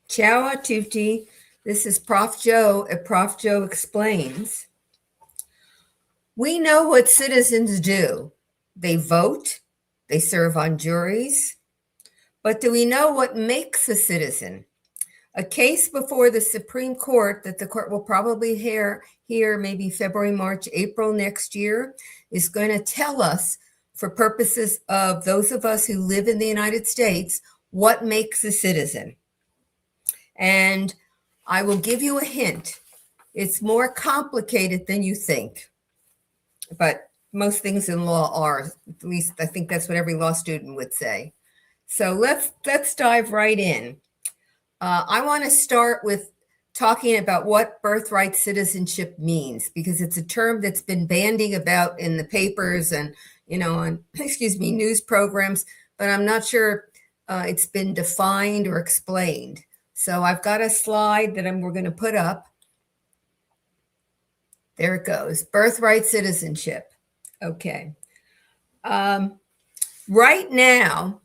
Ciao a tutti. This is Prof Jo at Prof Jo Explains. We know what citizens do. They vote, they serve on juries, but do we know what makes a citizen? A case before the Supreme Court that the court will probably hear maybe February, March, April next year is going to tell us, for purposes of those of us who live in the United States, what makes a citizen. And I will give you a hint. It's more complicated than you think. But most things in law are, at least I think that's what every law student would say. So let's dive right in. I want to start with talking about what birthright citizenship means, because it's a term that's been bandied about in the papers and, on, news programs, but I'm not sure it's been defined or explained. So I've got a slide that we're going to put up. There it goes. Birthright citizenship. Okay. Right now,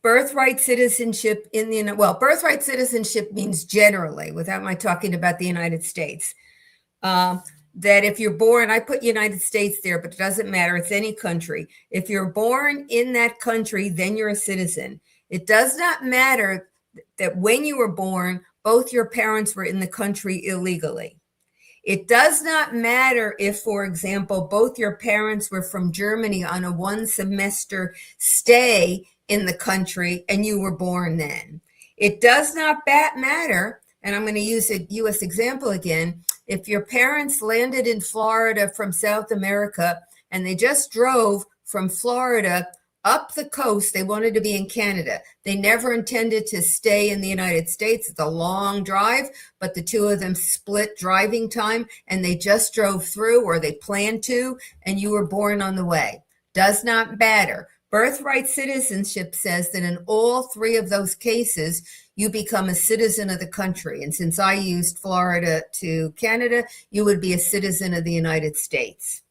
birthright citizenship birthright citizenship means generally, without my talking about the United States, that if you're born, I put United States there, but it doesn't matter. It's any country. If you're born in that country, then you're a citizen. It does not matter that when you were born, both your parents were in the country illegally. It does not matter if, for example, both your parents were from Germany on a one-semester stay in the country and you were born then. It does not matter, and I'm going to use a U.S. example again, if your parents landed in Florida from South America and they just drove from Florida up the coast, they wanted to be in Canada. They never intended to stay in the United States. It's a long drive, but the two of them split driving time and they just drove through, or they planned to, and you were born on the way. Does not matter. Birthright citizenship says that in all three of those cases, you become a citizen of the country. And since I used Florida to Canada, you would be a citizen of the United States.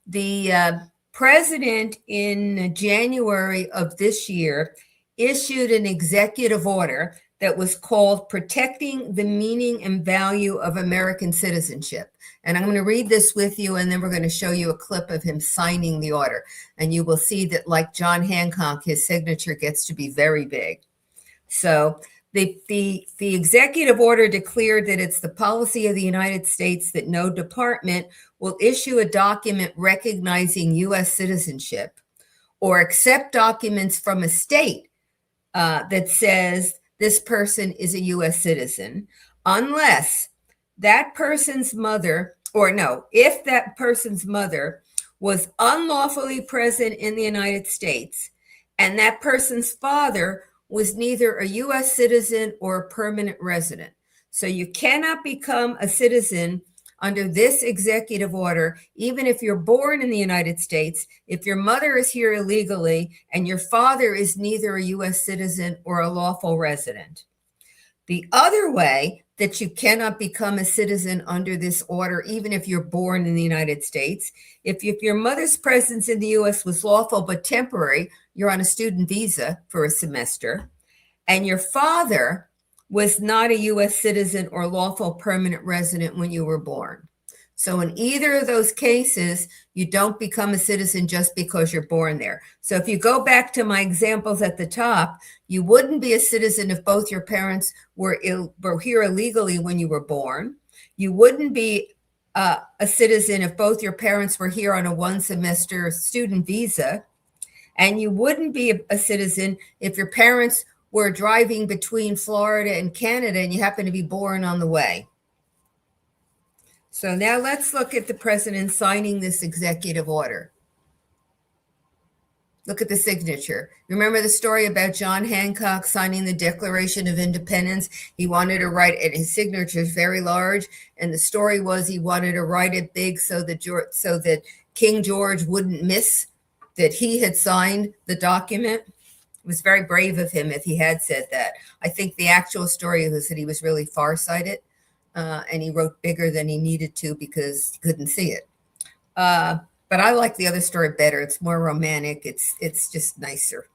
The president in January of this year issued an executive order that was called Protecting the Meaning and Value of American Citizenship. And I'm going to read this with you, and then we're going to show you a clip of him signing the order. And you will see that, like John Hancock, his signature gets to be very big. So the executive order declared that it's the policy of the United States that no department will issue a document recognizing U.S. citizenship or accept documents from a state that says this person is a U.S. citizen unless that person's mother, if that person's mother was unlawfully present in the United States and that person's father was neither a U.S. citizen or a permanent resident. So you cannot become a citizen under this executive order, even if you're born in the United States, if your mother is here illegally and your father is neither a U.S. citizen or a lawful resident. The other way that you cannot become a citizen under this order, even if you're born in the United States, if your mother's presence in the U.S. was lawful but temporary, you're on a student visa for a semester, and your father was not a U.S. citizen or lawful permanent resident when you were born. So in either of those cases, you don't become a citizen just because you're born there. So if you go back to my examples at the top, you wouldn't be a citizen if both your parents were here illegally when you were born. You wouldn't be a citizen if both your parents were here on a one-semester student visa. And you wouldn't be a citizen if your parents were driving between Florida and Canada and you happen to be born on the way. So now let's look at the president signing this executive order. Look at the signature. Remember the story about John Hancock signing the Declaration of Independence? He wanted to write it, his signature is very large, and the story was he wanted to write it big so that King George wouldn't miss that he had signed the document. It was very brave of him if he had said that. I think the actual story was that he was really farsighted, and he wrote bigger than he needed to because he couldn't see it. But I like the other story better. It's more romantic. It's just nicer.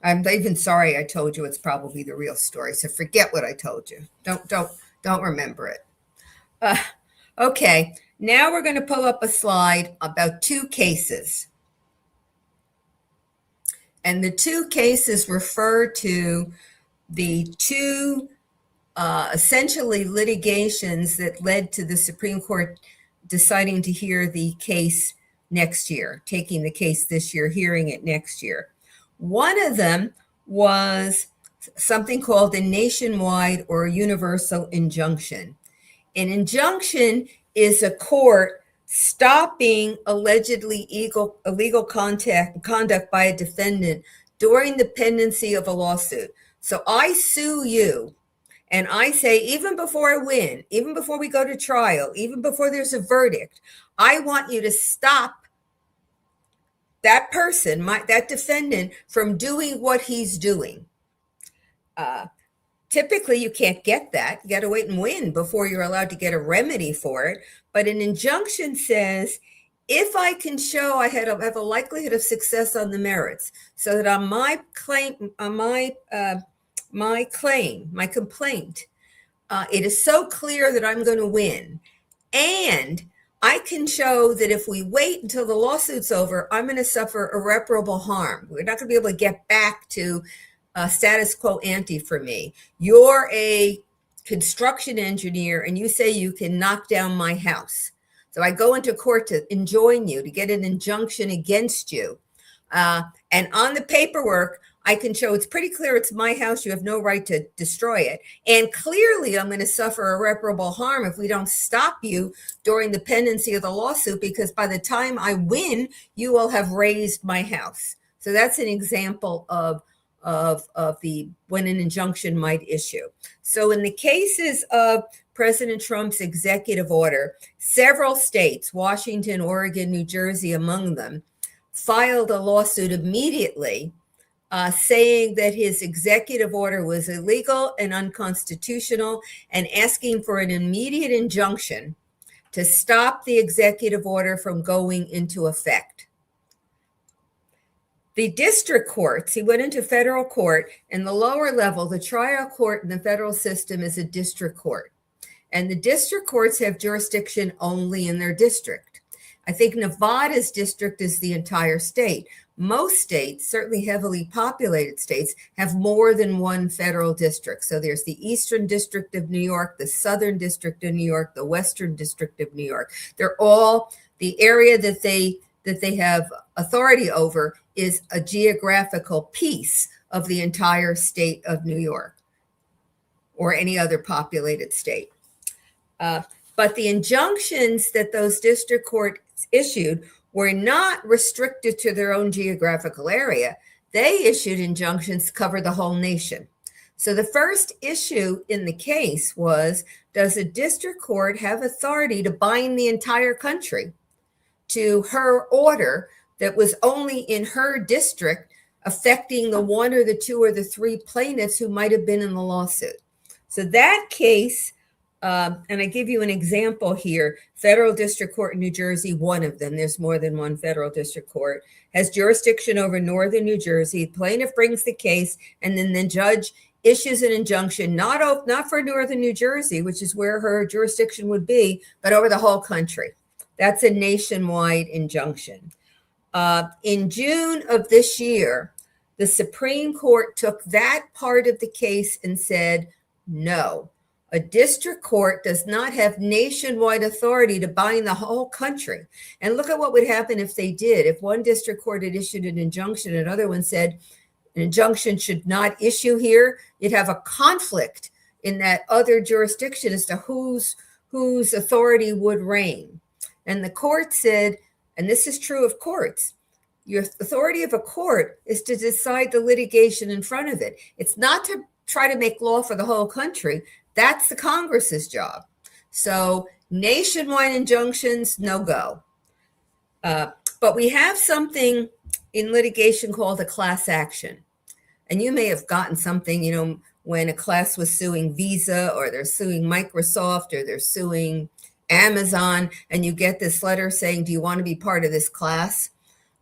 I'm even sorry I told you it's probably the real story. So forget what I told you. Don't remember it. Okay, now we're going to pull up a slide about two cases. And the two cases refer to the two essentially litigations that led to the Supreme Court deciding to hear the case next year, taking the case this year, hearing it next year. One of them was something called a nationwide or universal injunction. An injunction is a court stopping allegedly illegal conduct by a defendant during the pendency of a lawsuit. So I sue you, and I say, even before I win, even before we go to trial, even before there's a verdict, I want you to stop that person, that defendant, from doing what he's doing. Typically, you can't get that. You got to wait and win before you're allowed to get a remedy for it. But an injunction says, if I can show I have a likelihood of success on the merits, so that on my claim, my complaint, it is so clear that I'm going to win, and I can show that if we wait until the lawsuit's over, I'm going to suffer irreparable harm. We're not going to be able to get back to status quo ante for me. You're a construction engineer and you say you can knock down my house. So I go into court to enjoin you, to get an injunction against you. And on the paperwork, I can show it's pretty clear it's my house. You have no right to destroy it. And clearly, I'm going to suffer irreparable harm if we don't stop you during the pendency of the lawsuit, because by the time I win, you will have razed my house. So that's an example of the when an injunction might issue. So in the cases of President Trump's executive order, several states, Washington, Oregon, New Jersey among them, filed a lawsuit immediately saying that his executive order was illegal and unconstitutional, and asking for an immediate injunction to stop the executive order from going into effect. The district courts, he went into federal court, and the lower level, the trial court in the federal system, is a district court. And the district courts have jurisdiction only in their district. I think Nevada's district is the entire state. Most states, certainly heavily populated states, have more than one federal district. So there's the Eastern District of New York, the Southern District of New York, the Western District of New York. They're all, the area that they have authority over is a geographical piece of the entire state of New York or any other populated state. But the injunctions that those district courts issued were not restricted to their own geographical area. They issued injunctions to cover the whole nation. So the first issue in the case was, does a district court have authority to bind the entire country to her order that was only in her district, affecting the one or the two or the three plaintiffs who might have been in the lawsuit? So that case, and I give you an example here, Federal District Court in New Jersey, one of them, there's more than one federal district court, has jurisdiction over northern New Jersey. Plaintiff brings the case, and then the judge issues an injunction, not for northern New Jersey, which is where her jurisdiction would be, but over the whole country. That's a nationwide injunction. In June of this year, the Supreme Court took that part of the case and said, no, a district court does not have nationwide authority to bind the whole country. And look at what would happen if they did. If one district court had issued an injunction, another one said an injunction should not issue here, you'd have a conflict in that other jurisdiction as to whose authority would reign. And the court said, and this is true of courts, your authority of a court is to decide the litigation in front of it. It's not to try to make law for the whole country. That's the Congress's job. So nationwide injunctions, no go. But we have something in litigation called a class action. And you may have gotten something, when a class was suing Visa, or they're suing Microsoft, or they're suing Amazon, and you get this letter saying, do you want to be part of this class?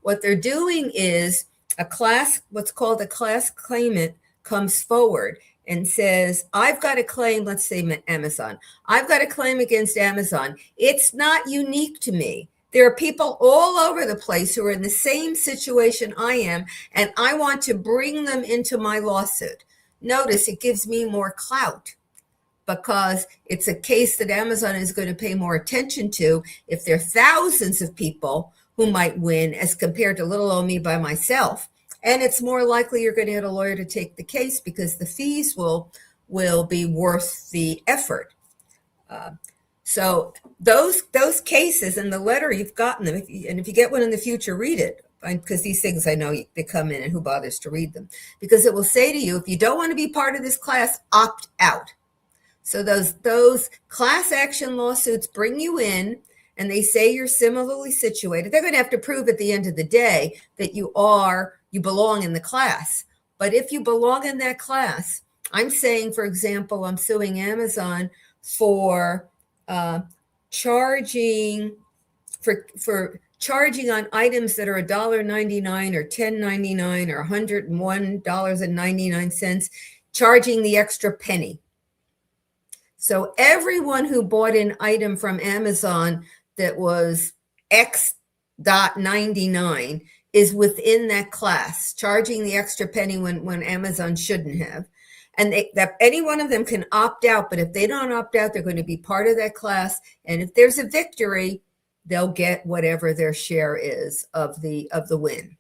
What they're doing is what's called a class claimant comes forward and says, I've got a claim, let's say Amazon. I've got a claim against Amazon. It's not unique to me. There are people all over the place who are in the same situation I am, and I want to bring them into my lawsuit. Notice it gives me more clout because it's a case that Amazon is going to pay more attention to if there are thousands of people who might win as compared to little old me by myself. And it's more likely you're going to get a lawyer to take the case because the fees will be worth the effort. So those cases in the letter, you've gotten them. And if you get one in the future, read it. Because these things, I know they come in and who bothers to read them. Because it will say to you, if you don't want to be part of this class, opt out. So those class action lawsuits bring you in and they say you're similarly situated. They're going to have to prove at the end of the day that you belong in the class. But if you belong in that class, I'm saying, for example, I'm suing Amazon for charging on items that are $1.99 or $10.99 or $101.99, charging the extra penny. So everyone who bought an item from Amazon that was X.99 is within that class, charging the extra penny when Amazon shouldn't have. And any one of them can opt out, but if they don't opt out, they're going to be part of that class. And if there's a victory, they'll get whatever their share is of the win.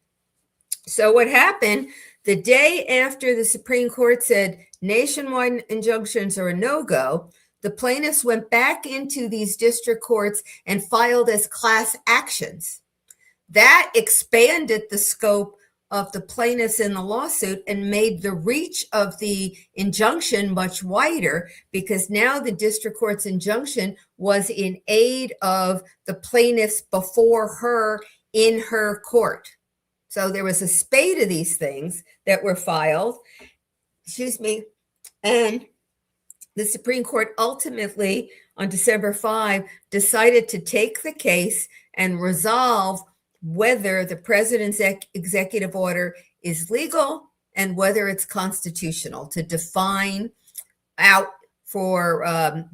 So what happened the day after the Supreme Court said nationwide injunctions are a no-go, the plaintiffs went back into these district courts and filed as class actions. That expanded the scope of the plaintiffs in the lawsuit and made the reach of the injunction much wider, because now the district court's injunction was in aid of the plaintiffs before her in her court. So there was a spate of these things that were filed, and the Supreme Court ultimately on December 5 decided to take the case and resolve whether the president's executive order is legal and whether it's constitutional to define out for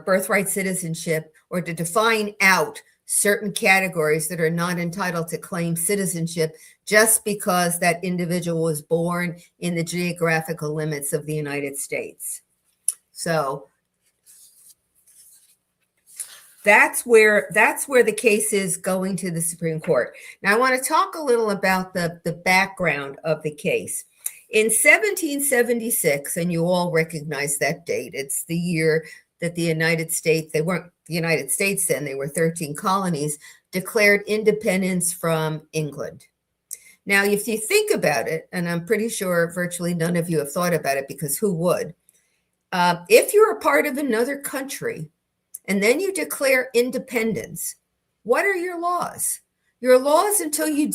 birthright citizenship, or to define out certain categories that are not entitled to claim citizenship just because that individual was born in the geographical limits of the United States. So that's where the case is going to the Supreme Court. Now, I want to talk a little about the background of the case. In 1776, and you all recognize that date, it's the year that the United States, they weren't the United States then, they were 13 colonies, declared independence from England. Now, if you think about it, and I'm pretty sure virtually none of you have thought about it, because who would? If you're a part of another country and then you declare independence, what are your laws? Your laws until you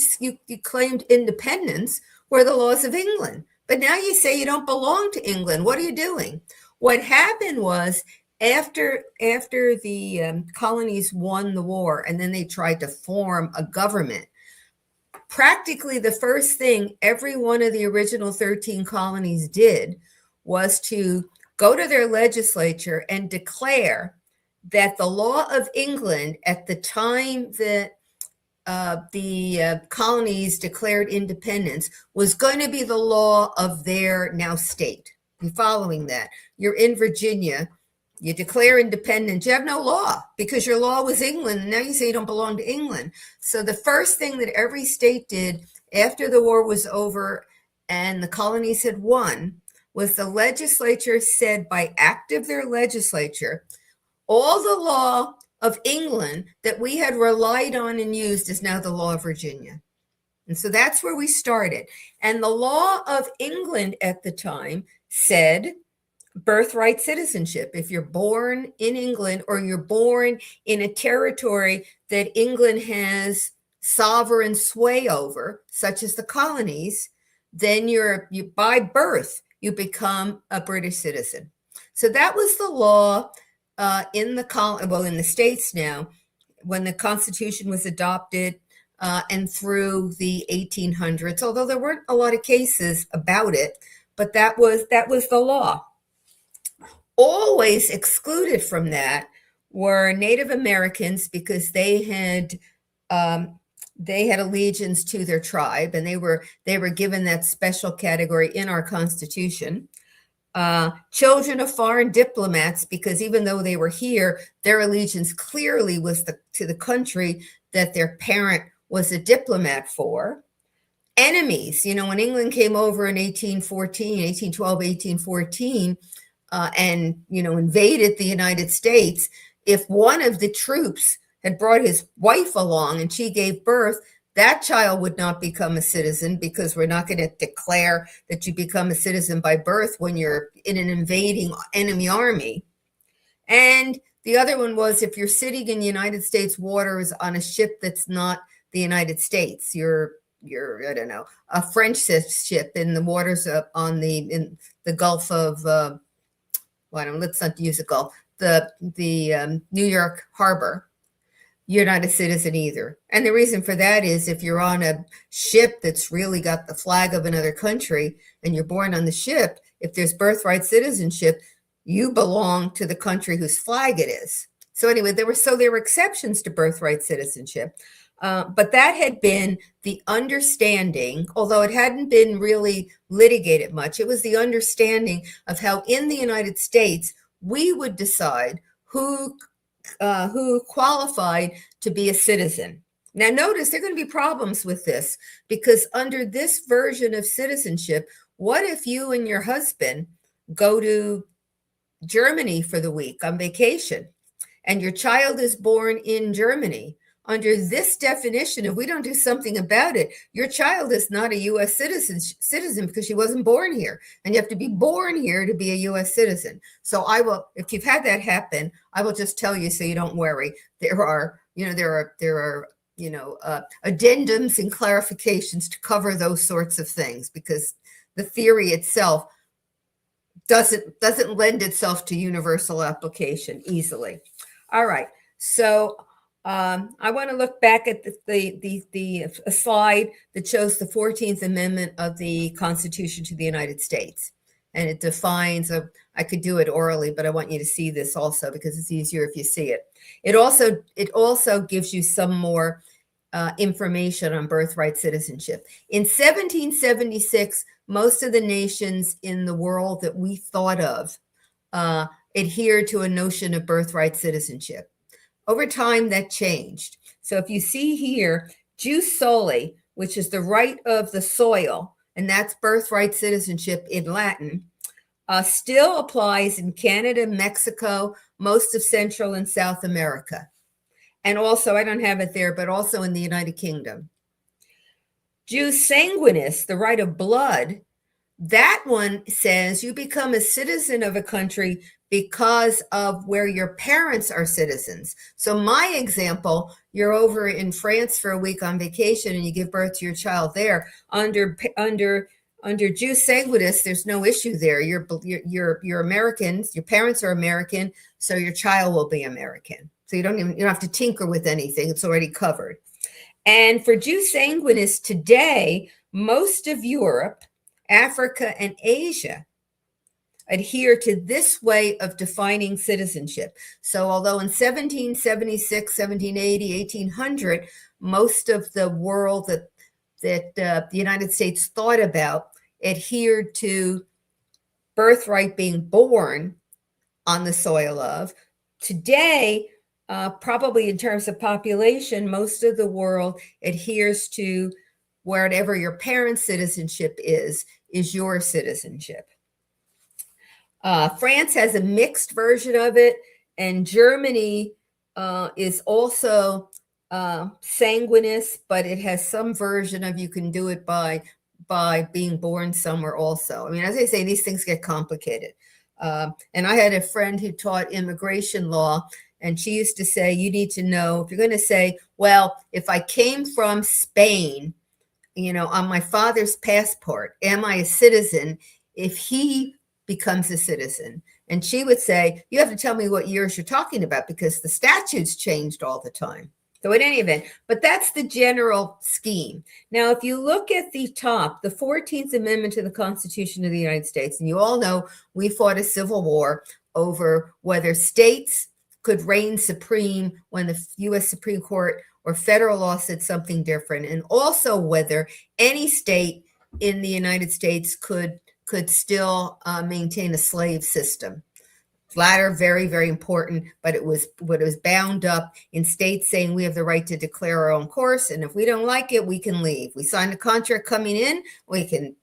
claimed independence were the laws of England. But now you say you don't belong to England. What are you doing? What happened was after the colonies won the war and then they tried to form a government, practically the first thing every one of the original 13 colonies did was to go to their legislature and declare that the law of England at the time that the colonies declared independence was going to be the law of their now state. You're following that? You're in Virginia, you declare independence, you have no law because your law was England, and now you say you don't belong to England. So the first thing that every state did after the war was over and the colonies had won was the legislature said, by act of their legislature, all the law of England that we had relied on and used is now the law of Virginia. And so that's where we started. And the law of England at the time said birthright citizenship. If you're born in England or you're born in a territory that England has sovereign sway over, such as the colonies, then you by birth, you become a British citizen. So that was the law in the States now. When the Constitution was adopted and through the 1800s, although there weren't a lot of cases about it, but that was the law. Always excluded from that were Native Americans because they had allegiance to their tribe, and they were given that special category in our Constitution. Children of foreign diplomats, because even though they were here, their allegiance clearly was to the country that their parent was a diplomat for. Enemies, when England came over in 1812, 1814, and, invaded the United States, if one of the troops had brought his wife along and she gave birth, that child would not become a citizen, because we're not going to declare that you become a citizen by birth when you're in an invading enemy army. And the other one was, if you're sitting in United States waters on a ship that's not the United States, you're I don't know, a French ship in the waters in the Gulf of let's not use the Gulf, the New York harbor, you're not a citizen either. And the reason for that is, if you're on a ship that's really got the flag of another country and you're born on the ship, if there's birthright citizenship, you belong to the country whose flag it is. So anyway, there were exceptions to birthright citizenship. But that had been the understanding, although it hadn't been really litigated much. It was the understanding of how in the United States we would decide who qualified to be a citizen. Now, notice there are going to be problems with this, because under this version of citizenship, what if you and your husband go to Germany for the week on vacation, and your child is born in Germany? Under this definition, if we don't do something about it, your child is not a U.S. citizen because she wasn't born here, and you have to be born here to be a U.S. citizen. So I will, if you've had that happen, I will just tell you so you don't worry. There are addendums and clarifications to cover those sorts of things, because the theory itself doesn't lend itself to universal application easily. All right, so. I want to look back at the slide that shows the 14th Amendment of the Constitution to the United States. And it defines, I could do it orally, but I want you to see this also because it's easier if you see it. It also gives you some more information on birthright citizenship. In 1776, most of the nations in the world that we thought of adhered to a notion of birthright citizenship. Over time, that changed. So if you see here, jus soli, which is the right of the soil, and that's birthright citizenship in Latin, still applies in Canada, Mexico, most of Central and South America. And also, I don't have it there, but also in the United Kingdom. Jus sanguinis, the right of blood, that one says you become a citizen of a country because of where your parents are citizens. So my example, you're over in France for a week on vacation and you give birth to your child there. Under jus sanguinis, there's no issue there. You're Americans, your parents are American, so your child will be American. So you don't have to tinker with anything. It's already covered. And for jus sanguinis today, most of Europe, Africa, and Asia adhere to this way of defining citizenship. So although in 1776, 1780, 1800, most of the world that the United States thought about adhered to birthright being born on the soil of, today, probably in terms of population, most of the world adheres to wherever your parents' citizenship is your citizenship. France has a mixed version of it, and Germany is also sanguinis, but it has some version of you can do it by being born somewhere also. I mean, as I say, these things get complicated. And I had a friend who taught immigration law, and she used to say, you need to know, if you're going to say, well, if I came from Spain, on my father's passport, am I a citizen if he becomes a citizen? And she would say, you have to tell me what years you're talking about, because the statutes changed all the time. So in any event, but that's the general scheme. Now, if you look at the top, the 14th Amendment to the Constitution of the United States, and you all know we fought a civil war over whether states could reign supreme when the U.S. Supreme Court or federal law said something different, and also whether any state in the United States could still maintain a slave system. Latter, very, very important, but it was bound up in states saying we have the right to declare our own course, and if we don't like it, we can leave. We signed a contract coming in, we can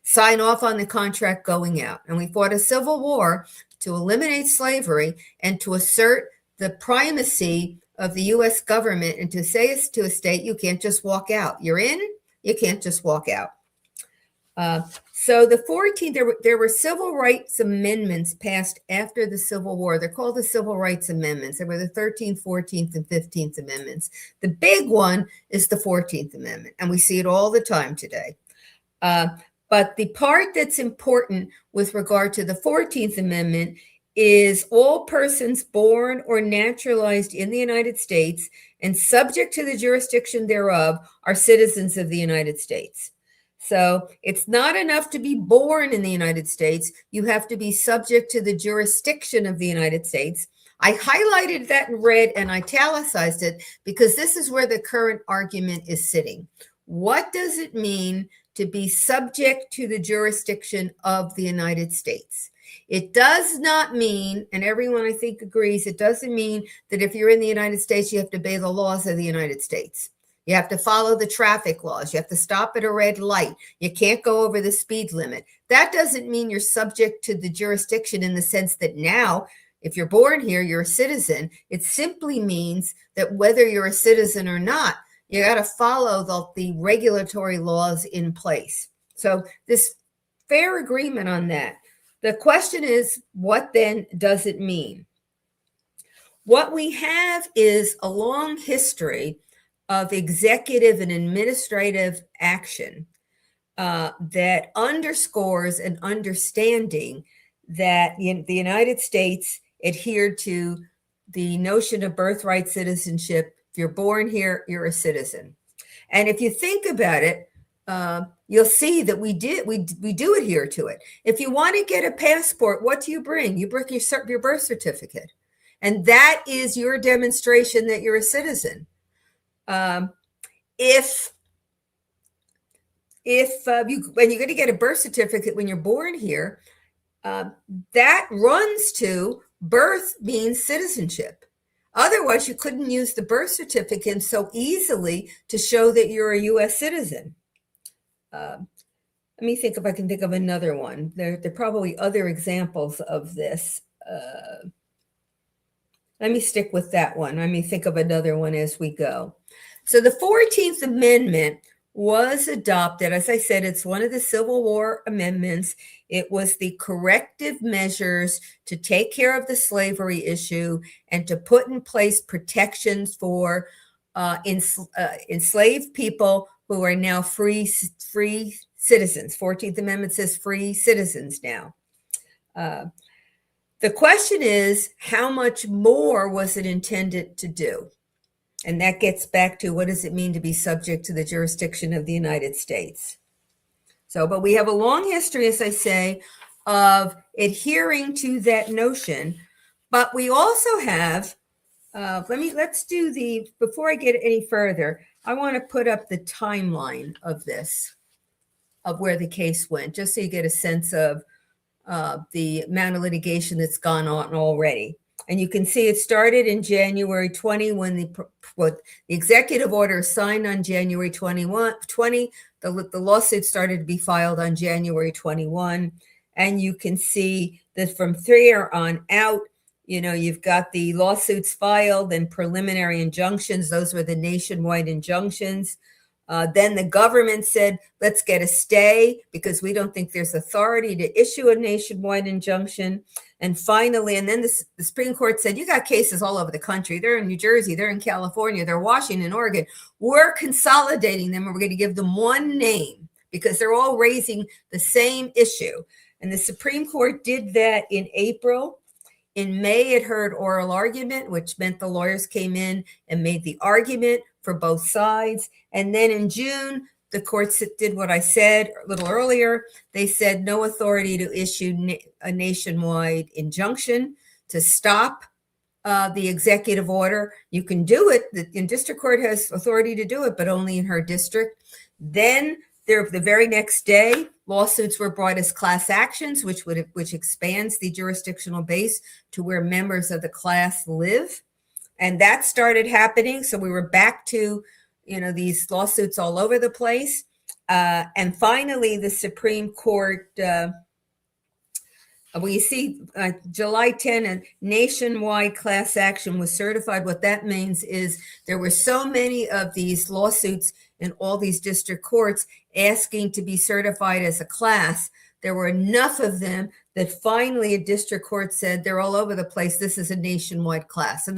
sign off on the contract going out. And we fought a civil war to eliminate slavery and to assert the primacy of the U.S. government, and to say to a state, you can't just walk out. You're in, you can't just walk out. So the 14th, there were civil rights amendments passed after the Civil War. They're called the Civil Rights Amendments. There were the 13th, 14th, and 15th Amendments. The big one is the 14th Amendment, and we see it all the time today. But the part that's important with regard to the 14th Amendment is all persons born or naturalized in the United States and subject to the jurisdiction thereof are citizens of the United States. So it's not enough to be born in the United States. You have to be subject to the jurisdiction of the United States. I highlighted that in red and italicized it because this is where the current argument is sitting. What does it mean to be subject to the jurisdiction of the United States? It does not mean, and everyone I think agrees, it doesn't mean that if you're in the United States, you have to obey the laws of the United States. You have to follow the traffic laws. You have to stop at a red light. You can't go over the speed limit. That doesn't mean you're subject to the jurisdiction in the sense that now, if you're born here, you're a citizen. It simply means that whether you're a citizen or not, you got to follow the regulatory laws in place. So this fair agreement on that. The question is, what then does it mean? What we have is a long history of executive and administrative action that underscores an understanding that the United States adhered to the notion of birthright citizenship. If you're born here, you're a citizen. And if you think about it, you'll see that we do adhere to it. If you want to get a passport, what do you bring? You bring your birth certificate. And that is your demonstration that you're a citizen. When you're going to get a birth certificate when you're born here, that runs to birth means citizenship. Otherwise, you couldn't use the birth certificate so easily to show that you're a U.S. citizen. Let me think if I can think of another one. There are probably other examples of this. Let me stick with that one. Let me think of another one as we go. So the 14th Amendment was adopted. As I said, it's one of the Civil War amendments. It was the corrective measures to take care of the slavery issue and to put in place protections for enslaved people who are now free citizens. 14th Amendment says free citizens now. The question is, how much more was it intended to do? And that gets back to what does it mean to be subject to the jurisdiction of the United States? So, but we have a long history, as I say, of adhering to that notion. But we also have, before I get any further, I want to put up the timeline of this, of where the case went, just so you get a sense of the amount of litigation that's gone on already. And you can see it started in January 20 when the executive order signed on January 20. The lawsuit started to be filed on January 21. And you can see that from there on out, you've got the lawsuits filed and preliminary injunctions. Those were the nationwide injunctions. Then the government said, let's get a stay because we don't think there's authority to issue a nationwide injunction. And finally, and then the Supreme Court said, you got cases all over the country. They're in New Jersey, they're in California, they're Washington, Oregon. We're consolidating them and we're going to give them one name because they're all raising the same issue. And the Supreme Court did that in April. In May, it heard oral argument, which meant the lawyers came in and made the argument for both sides. And then in June, the courts did what I said a little earlier. They said no authority to issue a nationwide injunction to stop the executive order. You can do it. The district court has authority to do it, but only in her district. Then the very next day, lawsuits were brought as class actions, which expands the jurisdictional base to where members of the class live. And that started happening. So we were back to, these lawsuits all over the place. And finally, the Supreme Court, you see, July 10, a nationwide class action was certified. What that means is there were so many of these lawsuits in all these district courts asking to be certified as a class. There were enough of them that finally a district court said they're all over the place. This is a nationwide class. And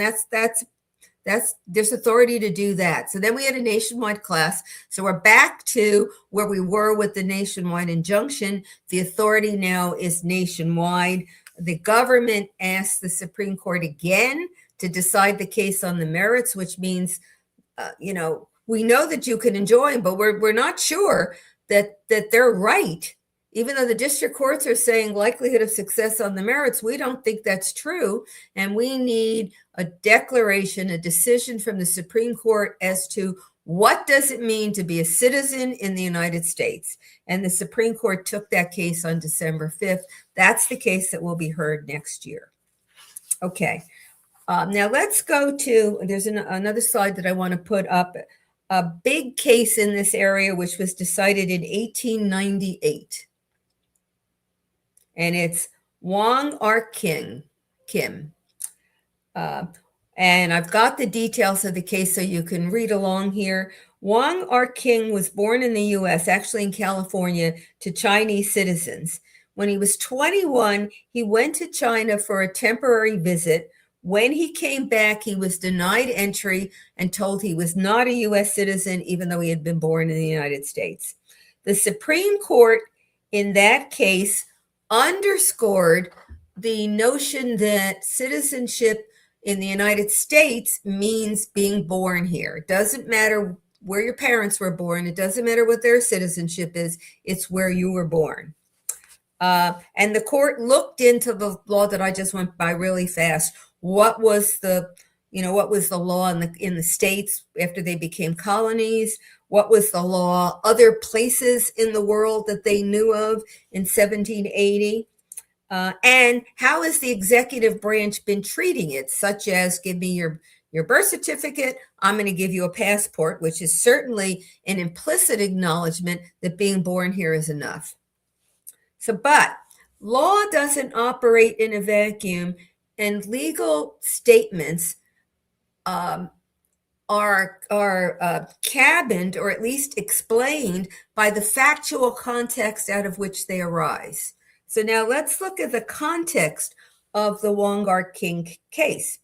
there's authority to do that. So then we had a nationwide class. So we're back to where we were with the nationwide injunction. The authority now is nationwide. The government asked the Supreme Court again to decide the case on the merits, which means, we know that you can enjoin, but we're not sure that they're right. Even though the district courts are saying likelihood of success on the merits, we don't think that's true. And we need a declaration, a decision from the Supreme Court as to what does it mean to be a citizen in the United States. And the Supreme Court took that case on December 5th. That's the case that will be heard next year. Okay. Now let's go to, there's another slide that I want to put up. A big case in this area, which was decided in 1898. And it's Wong Kim. And I've got the details of the case so you can read along here. Wong Kim was born in the U.S., actually in California, to Chinese citizens. When he was 21, he went to China for a temporary visit. When he came back, he was denied entry and told he was not a U.S. citizen, even though he had been born in the United States. The Supreme Court in that case underscored the notion that citizenship in the United States means being born here. It doesn't matter where your parents were born. It doesn't matter what their citizenship is. It's where you were born. And the court looked into the law that I just went by really fast. What was the law in the states after they became colonies? What was the law other places in the world that they knew of in 1780? And how has the executive branch been treating it, such as give me your birth certificate, I'm going to give you a passport, which is certainly an implicit acknowledgement that being born here is enough. But law doesn't operate in a vacuum, and legal statements are cabined or at least explained by the factual context out of which they arise. So now let's look at the context of the Wong Kim case.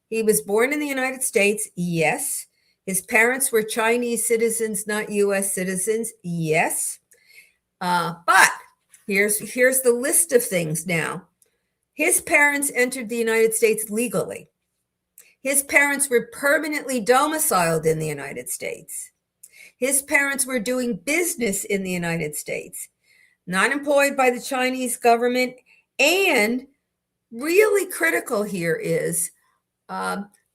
He was born in the United States, yes. His parents were Chinese citizens, not U.S. citizens, yes. But here's the list of things now. His parents entered the United States legally. His parents were permanently domiciled in the United States. His parents were doing business in the United States, not employed by the Chinese government. And really critical here is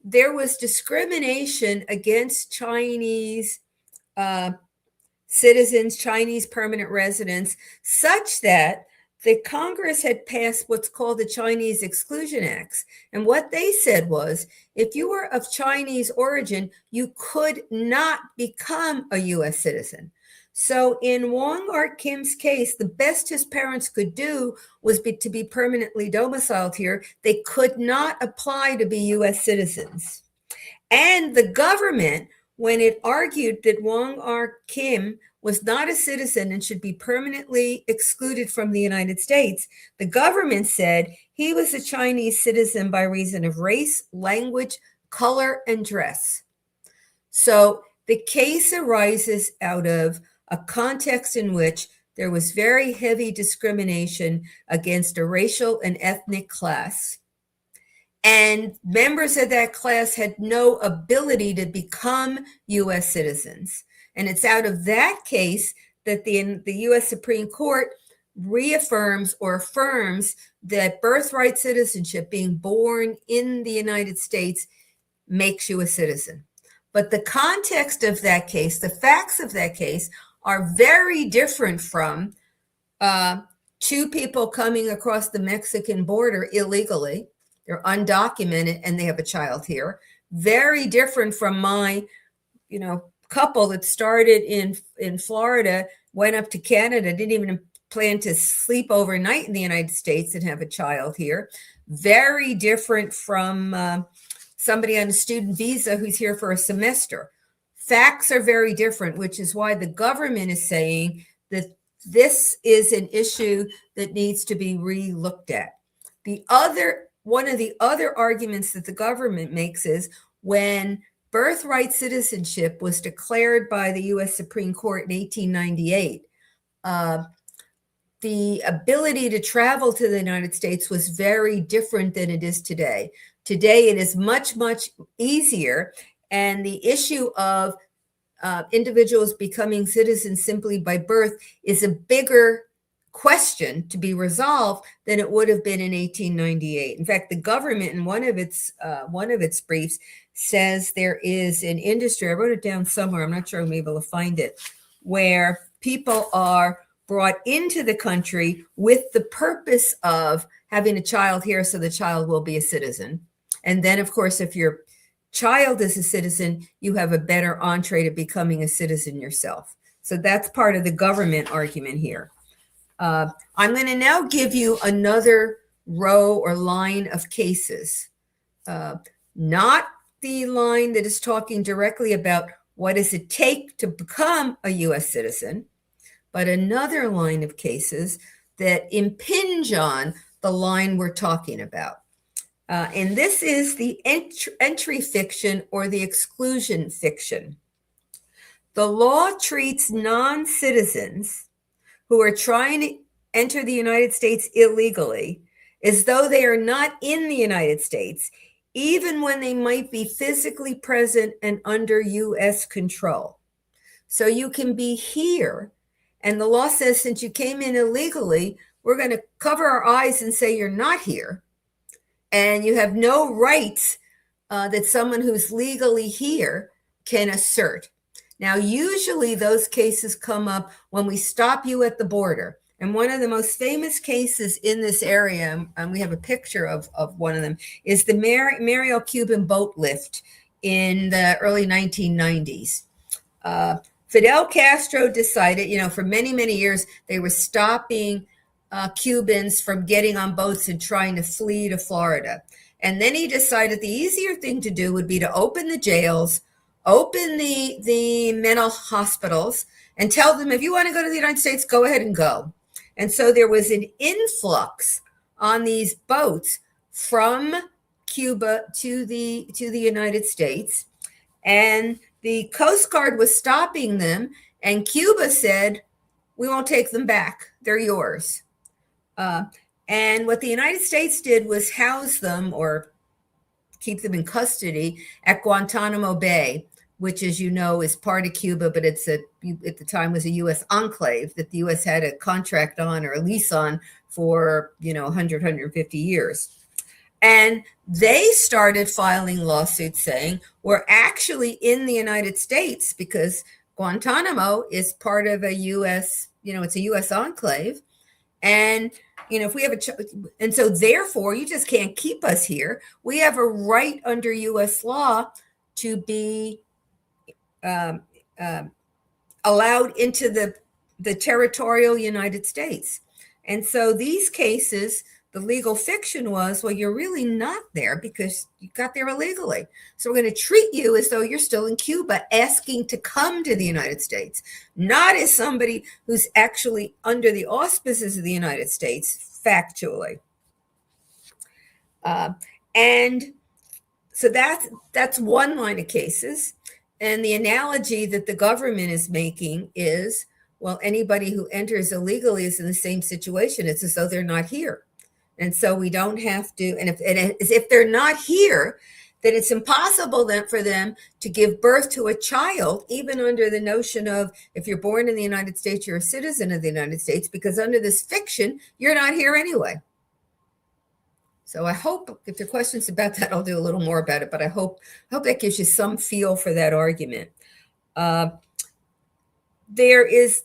there was discrimination against Chinese citizens, Chinese permanent residents, such that the Congress had passed what's called the Chinese Exclusion Acts. And what they said was, if you were of Chinese origin, you could not become a U.S. citizen. So in Wong Kim's case, the best his parents could do was to be permanently domiciled here. They could not apply to be U.S. citizens. And the government, when it argued that Wong Kim was not a citizen and should be permanently excluded from the United States, the government said he was a Chinese citizen by reason of race, language, color, and dress. So the case arises out of a context in which there was very heavy discrimination against a racial and ethnic class. And members of that class had no ability to become U.S. citizens. And it's out of that case that the U.S. Supreme Court reaffirms or affirms that birthright citizenship, being born in the United States, makes you a citizen. But the context of that case, the facts of that case, are very different from two people coming across the Mexican border illegally. They're undocumented and they have a child here. Very different from my, couple that started in Florida, went up to Canada, didn't even plan to sleep overnight in the United States and have a child here. Very different from somebody on a student visa who's here for a semester. Facts are very different, which is why the government is saying that this is an issue that needs to be re-looked at. One of the other arguments that the government makes is when birthright citizenship was declared by the U.S. Supreme Court in 1898, the ability to travel to the United States was very different than it is today. Today, it is much, much easier. And the issue of individuals becoming citizens simply by birth is a bigger question to be resolved than it would have been in 1898. In fact, the government in one of its briefs says there is an industry, I wrote it down somewhere, I'm not sure I'm able to find it, where people are brought into the country with the purpose of having a child here so the child will be a citizen. And then, of course, if your child is a citizen, you have a better entree to becoming a citizen yourself. So that's part of the government argument here. I'm going to now give you another row or line of cases, not the line that is talking directly about what does it take to become a U.S. citizen, but another line of cases that impinge on the line we're talking about. And this is the entry fiction or the exclusion fiction. The law treats non-citizens who are trying to enter the United States illegally as though they are not in the United States, even when they might be physically present and under U.S. control. So you can be here, and the law says since you came in illegally, we're going to cover our eyes and say you're not here, and you have no rights that someone who's legally here can assert. Now, usually those cases come up when we stop you at the border. And one of the most famous cases in this area, and we have a picture of one of them, is the Mariel Cuban boat lift in the early 1990s. Fidel Castro decided, for many, many years, they were stopping Cubans from getting on boats and trying to flee to Florida. And then he decided the easier thing to do would be to open the jails, open the mental hospitals, and tell them, if you want to go to the United States, go ahead and go. And so there was an influx on these boats from Cuba to the United States. And the Coast Guard was stopping them, and Cuba said, we won't take them back. They're yours. And what the United States did was house them or keep them in custody at Guantanamo Bay, which, as you know, is part of Cuba, but at the time was a U.S. enclave that the U.S. had a contract on or a lease on for, 100, 150 years. And they started filing lawsuits saying, we're actually in the United States because Guantanamo is part of a U.S., it's a U.S. enclave. And, if we have and so therefore you just can't keep us here. We have a right under U.S. law to be allowed into the territorial United States. And so these cases, the legal fiction was, well, you're really not there because you got there illegally. So we're going to treat you as though you're still in Cuba asking to come to the United States, not as somebody who's actually under the auspices of the United States, factually. And so that's one line of cases. And the analogy that the government is making is, well, anybody who enters illegally is in the same situation. It's as though they're not here. And so we don't have to, and if they're not here, then it's impossible then for them to give birth to a child, even under the notion of if you're born in the United States, you're a citizen of the United States, because under this fiction, you're not here anyway. So I hope if there are questions about that, I'll do a little more about it, but I hope that gives you some feel for that argument. There is,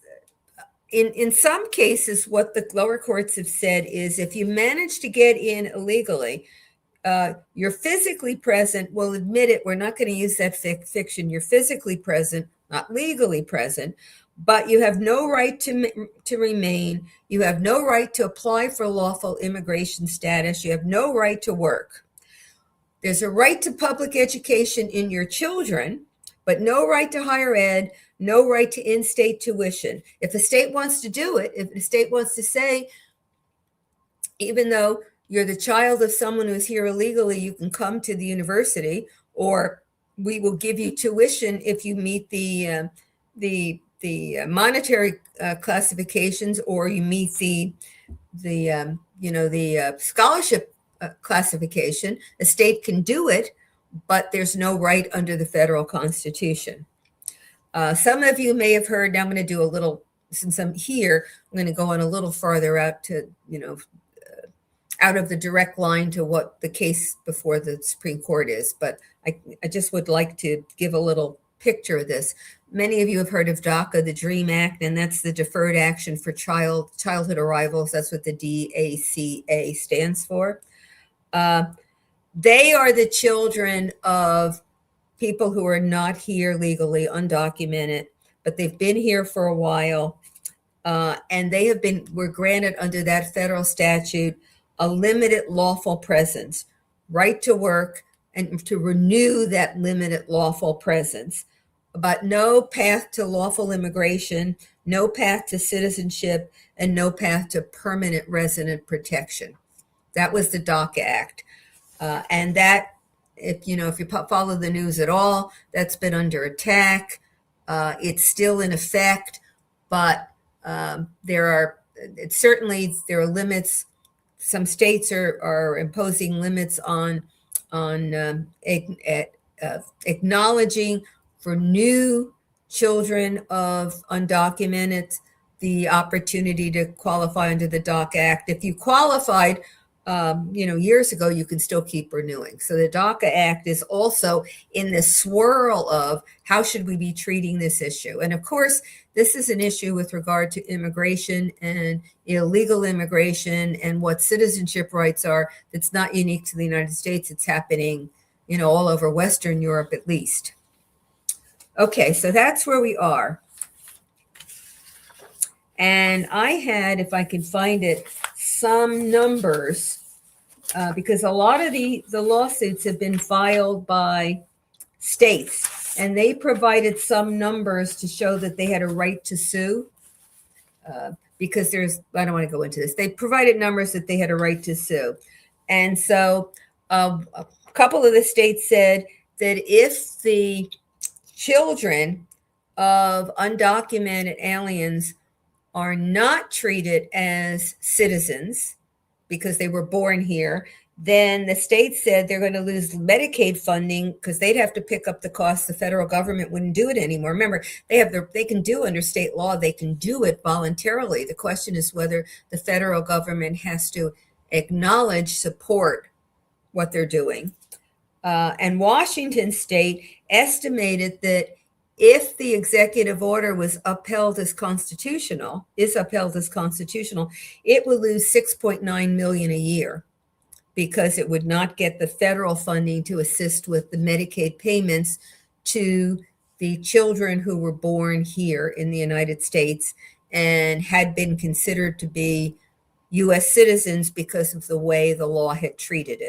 in some cases, what the lower courts have said is if you manage to get in illegally, you're physically present. We'll admit it. We're not going to use that fiction. You're physically present, not legally present, but you have no right to remain. You have no right to apply for lawful immigration status. You have no right to work. There's a right to public education in your children, but no right to higher ed, no right to in-state tuition. If a state wants to do it, if the state wants to say, even though you're the child of someone who's here illegally, you can come to the university, or we will give you tuition if you meet the monetary classifications, or you meet the scholarship classification. A state can do it, but there's no right under the federal Constitution. Some of you may have heard. Now I'm going to do a little. Since I'm here, I'm going to go on a little farther out to out of the direct line to what the case before the Supreme Court is. But I just would like to give a little picture of this. Many of you have heard of DACA, the DREAM Act, and that's the Deferred Action for Childhood Arrivals. That's what the DACA stands for. They are the children of people who are not here legally, undocumented, but they've been here for a while, and were granted under that federal statute a limited lawful presence, right to work, and to renew that limited lawful presence, but no path to lawful immigration, no path to citizenship, and no path to permanent resident protection. That was the DACA Act. And that, if you follow the news at all, that's been under attack. It's still in effect, but there are limits. Some states are imposing limits on acknowledging for new children of undocumented the opportunity to qualify under the DACA Act. If you qualified, years ago, you can still keep renewing. So the DACA Act is also in the swirl of how should we be treating this issue? And of course, this is an issue with regard to immigration and illegal immigration and what citizenship rights are. That's not unique to the United States. It's happening, all over Western Europe at least. Okay, so that's where we are. And I had, if I can find it, some numbers, because a lot of the lawsuits have been filed by states, and they provided some numbers to show that they had a right to sue, because I don't want to go into this. They provided numbers that they had a right to sue. And so a couple of the states said that if the children of undocumented aliens are not treated as citizens because they were born here, then the state said they're going to lose Medicaid funding because they'd have to pick up the costs. The federal government wouldn't do it anymore. Remember, they can do under state law, they can do it voluntarily. The question is whether the federal government has to acknowledge, support what they're doing. And Washington state estimated that if the executive order was upheld as constitutional, it would lose $6.9 million a year because it would not get the federal funding to assist with the Medicaid payments to the children who were born here in the United States and had been considered to be U.S. citizens because of the way the law had treated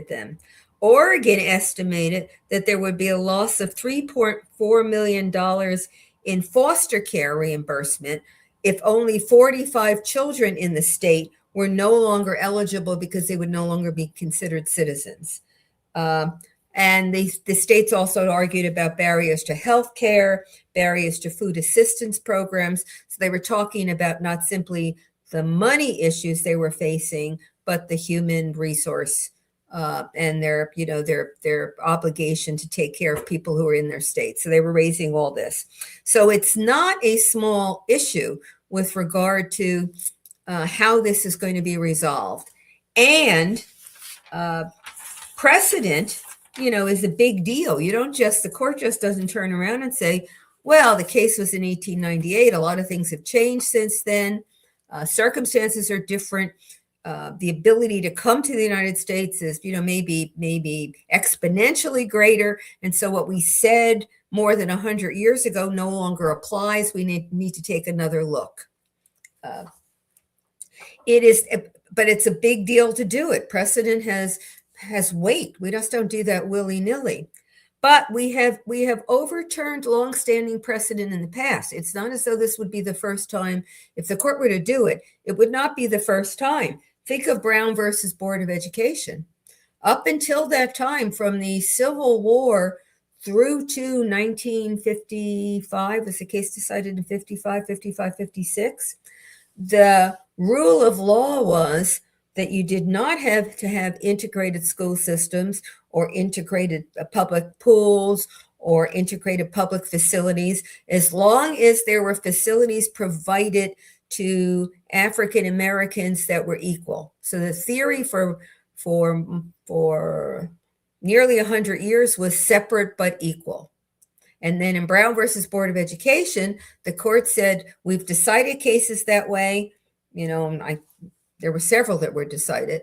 them. Oregon estimated that there would be a loss of $3.4 million in foster care reimbursement if only 45 children in the state were no longer eligible because they would no longer be considered citizens. And the states also argued about barriers to health care, barriers to food assistance programs. So they were talking about not simply the money issues they were facing, but the human resource and their obligation to take care of people who are in their state. So they were raising all this. So it's not a small issue with regard to how this is going to be resolved. And precedent, is a big deal. You don't just, the court just doesn't turn around and say, well, the case was in 1898. A lot of things have changed since then. Circumstances are different. The ability to come to the United States is, maybe exponentially greater. And so what we said more than 100 years ago no longer applies. We need to take another look. But it's a big deal to do it. Precedent has weight. We just don't do that willy-nilly. But we have overturned longstanding precedent in the past. It's not as though this would be the first time. If the court were to do it, it would not be the first time. Think of Brown versus Board of Education. Up until that time, from the Civil War through to 1955, was the case decided in 55, 56, the rule of law was that you did not have to have integrated school systems or integrated public pools or integrated public facilities, as long as there were facilities provided to African Americans that were equal. So the theory for nearly 100 years was separate but equal. And then in Brown versus Board of Education, the court said, we've decided cases that way. There were several that were decided.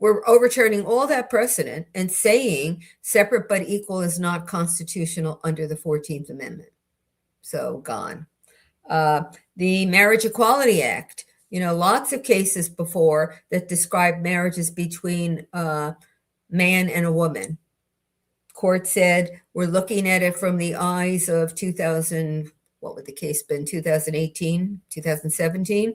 We're overturning all that precedent and saying separate but equal is not constitutional under the 14th Amendment. So gone. The Marriage Equality Act, lots of cases before that described marriages between a man and a woman. Court said, we're looking at it from the eyes of 2000, what would the case been, 2018, 2017?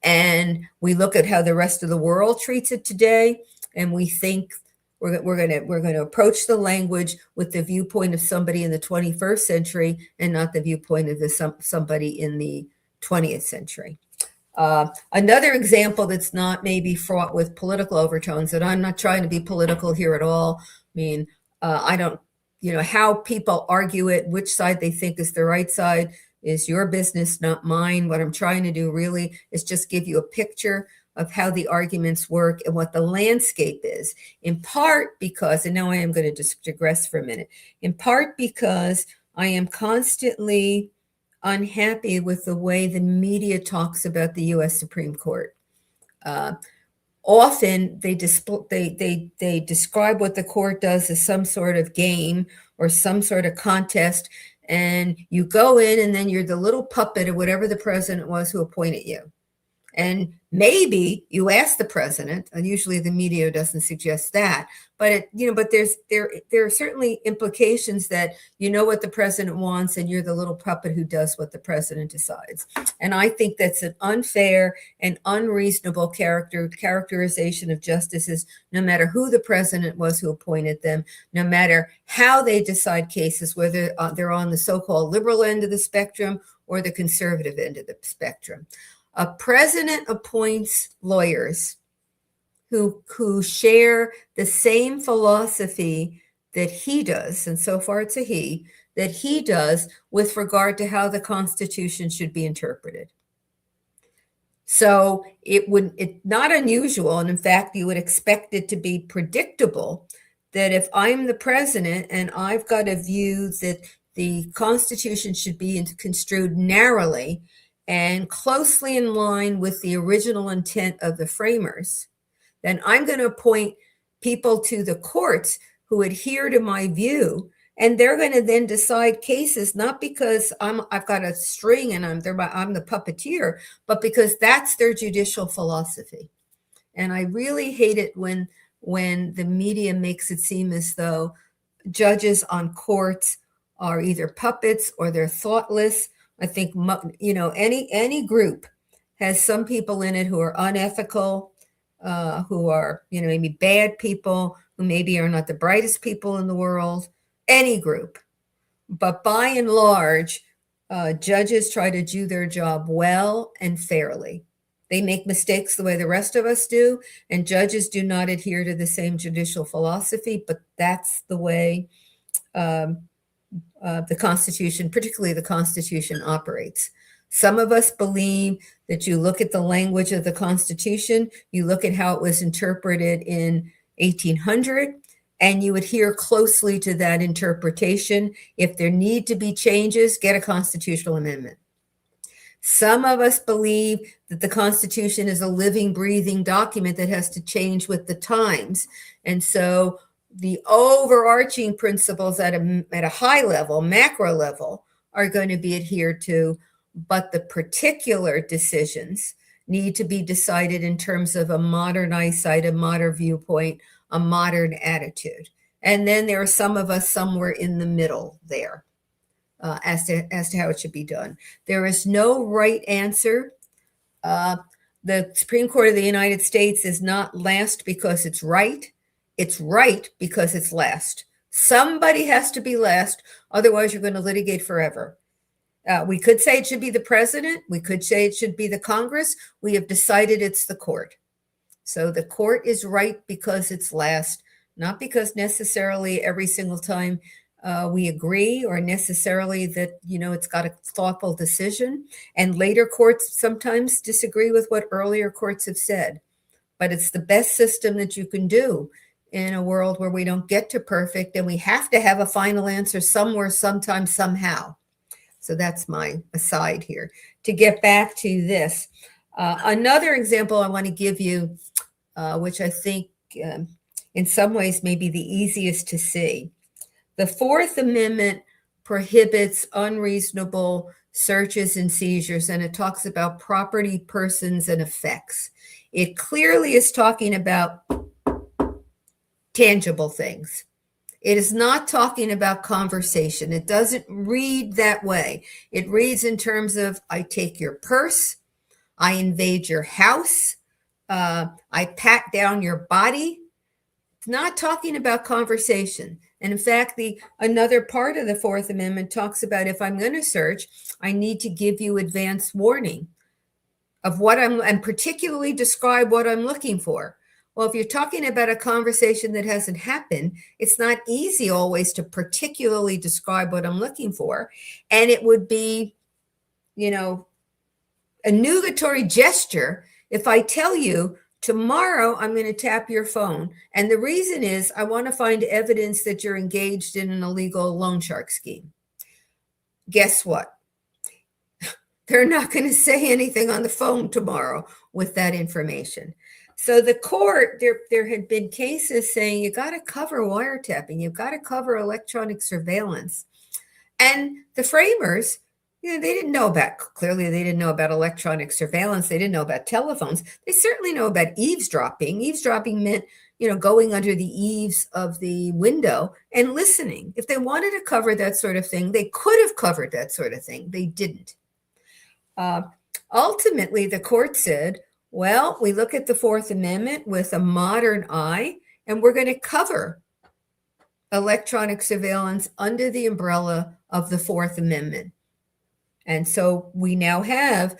And we look at how the rest of the world treats it today, and we think we're going to approach the language with the viewpoint of somebody in the 21st century and not the viewpoint of somebody in the 20th century. Another example that's not maybe fraught with political overtones, and I'm not trying to be political here at all. I mean, I don't, how people argue it, which side they think is the right side is your business, not mine. What I'm trying to do really is just give you a picture of how the arguments work and what the landscape is, in part because, and now I am going to digress for a minute, in part because I am constantly unhappy with the way the media talks about the U.S. Supreme Court. Often they describe what the court does as some sort of game or some sort of contest, and you go in and then you're the little puppet of whatever the president was who appointed you. And maybe you ask the president, and usually the media doesn't suggest that, but there are certainly implications that what the president wants and you're the little puppet who does what the president decides. And I think that's an unfair and unreasonable characterization of justices, no matter who the president was who appointed them, no matter how they decide cases, whether they're on the so-called liberal end of the spectrum or the conservative end of the spectrum. A president appoints lawyers who share the same philosophy that he does, and so far it's a he, that he does with regard to how the Constitution should be interpreted. So it's not unusual, and in fact, you would expect it to be predictable that if I'm the president and I've got a view that the Constitution should be construed narrowly and closely in line with the original intent of the framers, then I'm going to appoint people to the courts who adhere to my view, and they're going to then decide cases not because I've got a string and I'm the puppeteer, but because that's their judicial philosophy. And I really hate it when the media makes it seem as though judges on courts are either puppets or they're thoughtless. I think, any group has some people in it who are unethical, who are, maybe bad people, who maybe are not the brightest people in the world, any group. But by and large, judges try to do their job well and fairly. They make mistakes the way the rest of us do, and judges do not adhere to the same judicial philosophy, but that's the way the Constitution, particularly the Constitution, operates. Some of us believe that you look at the language of the Constitution, you look at how it was interpreted in 1800, and you adhere closely to that interpretation. If there need to be changes, get a constitutional amendment. Some of us believe that the Constitution is a living, breathing document that has to change with the times. And so the overarching principles at a high level, macro level, are going to be adhered to, but the particular decisions need to be decided in terms of a modern eyesight, a modern viewpoint, a modern attitude. And then there are some of us somewhere in the middle there. As to how it should be done. There is no right answer. The Supreme Court of the United States is not last because it's right. It's right because it's last. Somebody has to be last, otherwise you're going to litigate forever. We could say it should be the president. We could say it should be the Congress. We have decided it's the court. So the court is right because it's last, not because necessarily every single time we agree, or necessarily that, it's got a thoughtful decision. And later courts sometimes disagree with what earlier courts have said. But it's the best system that you can do in a world where we don't get to perfect, and we have to have a final answer somewhere, sometime, somehow. So that's my aside here. To get back to this, another example I want to give you, which I think in some ways may be the easiest to see. The Fourth Amendment prohibits unreasonable searches and seizures, and it talks about property, persons, and effects. It clearly is talking about tangible things. It is not talking about conversation. It doesn't read that way. It reads in terms of, I take your purse, I invade your house, I pat down your body. It's not talking about conversation. And in fact, another part of the Fourth Amendment talks about, if I'm going to search, I need to give you advance warning of what and particularly describe what I'm looking for. Well, if you're talking about a conversation that hasn't happened, it's not easy always to particularly describe what I'm looking for. And it would be, a nugatory gesture if I tell you, tomorrow, I'm going to tap your phone. And the reason is I want to find evidence that you're engaged in an illegal loan shark scheme. Guess what? They're not going to say anything on the phone tomorrow with that information. So the court, there had been cases saying you got to cover wiretapping, you've got to cover electronic surveillance. And the framers, they didn't know clearly they didn't know about electronic surveillance. They didn't know about telephones. They certainly know about eavesdropping. Eavesdropping meant, going under the eaves of the window and listening. If they wanted to cover that sort of thing, they could have covered that sort of thing. They didn't. Ultimately, the court said, well, we look at the Fourth Amendment with a modern eye, and we're going to cover electronic surveillance under the umbrella of the Fourth Amendment. And so we now have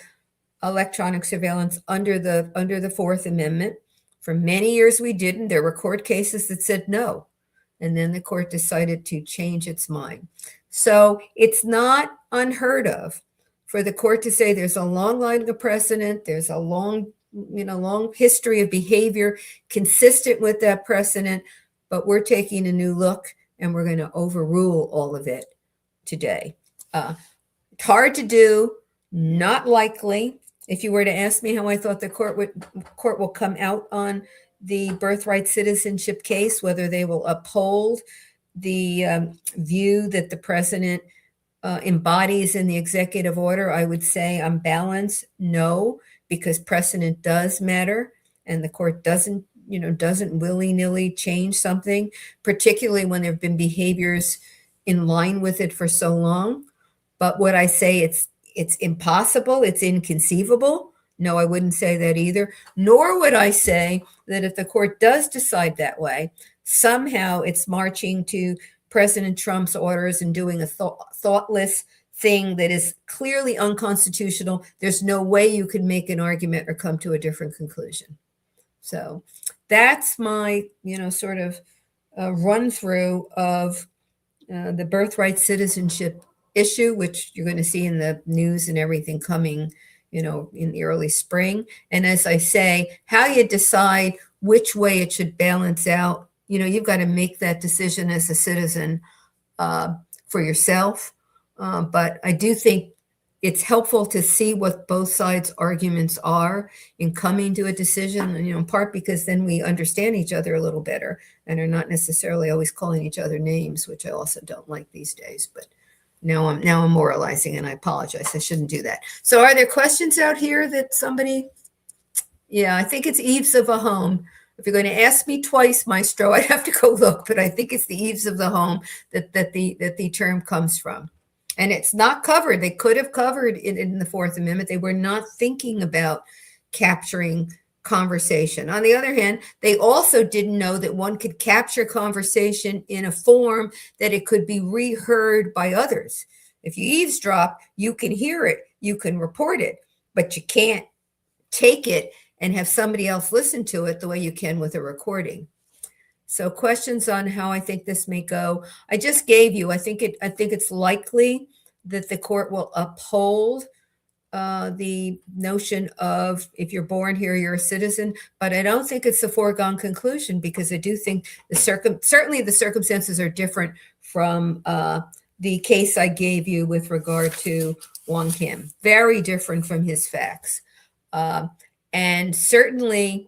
electronic surveillance under the Fourth Amendment. For many years we didn't. There were court cases that said no. And then the court decided to change its mind. So it's not unheard of for the court to say there's a long line of precedent, there's a long history of behavior consistent with that precedent, but we're taking a new look and we're going to overrule all of it today. It's hard to do, not likely. If you were to ask me how I thought the court will come out on the Birthright Citizenship case, whether they will uphold the view that the president embodies in the executive order, I would say on balance, no, because precedent does matter, and the court doesn't willy-nilly change something, particularly when there have been behaviors in line with it for so long. But would I say it's impossible, it's inconceivable? No, I wouldn't say that either. Nor would I say that if the court does decide that way, somehow it's marching to President Trump's orders and doing a thoughtless thing that is clearly unconstitutional, there's no way you can make an argument or come to a different conclusion. So that's my, sort of run through of the birthright citizenship issue, which you're going to see in the news and everything coming, in the early spring. And as I say, how you decide which way it should balance out, you've got to make that decision as a citizen for yourself. But I do think it's helpful to see what both sides' arguments are in coming to a decision, in part because then we understand each other a little better and are not necessarily always calling each other names, which I also don't like these days. But now I'm moralizing, and I apologize. I shouldn't do that. So are there questions out here that somebody? Yeah, I think it's eaves of a home. If you're going to ask me twice, Maestro, I'd have to go look, but I think it's the eaves of the home that the term comes from. And it's not covered. They could have covered it in the Fourth Amendment. They were not thinking about capturing conversation. On the other hand, they also didn't know that one could capture conversation in a form that it could be reheard by others. If you eavesdrop, you can hear it, you can report it, but you can't take it and have somebody else listen to it the way you can with a recording. So questions on how I think this may go. I just gave you, I think it's likely that the court will uphold the notion of if you're born here, you're a citizen, but I don't think it's a foregone conclusion, because I do think certainly the circumstances are different from the case I gave you with regard to Wong Kim. Very different from his facts. And certainly,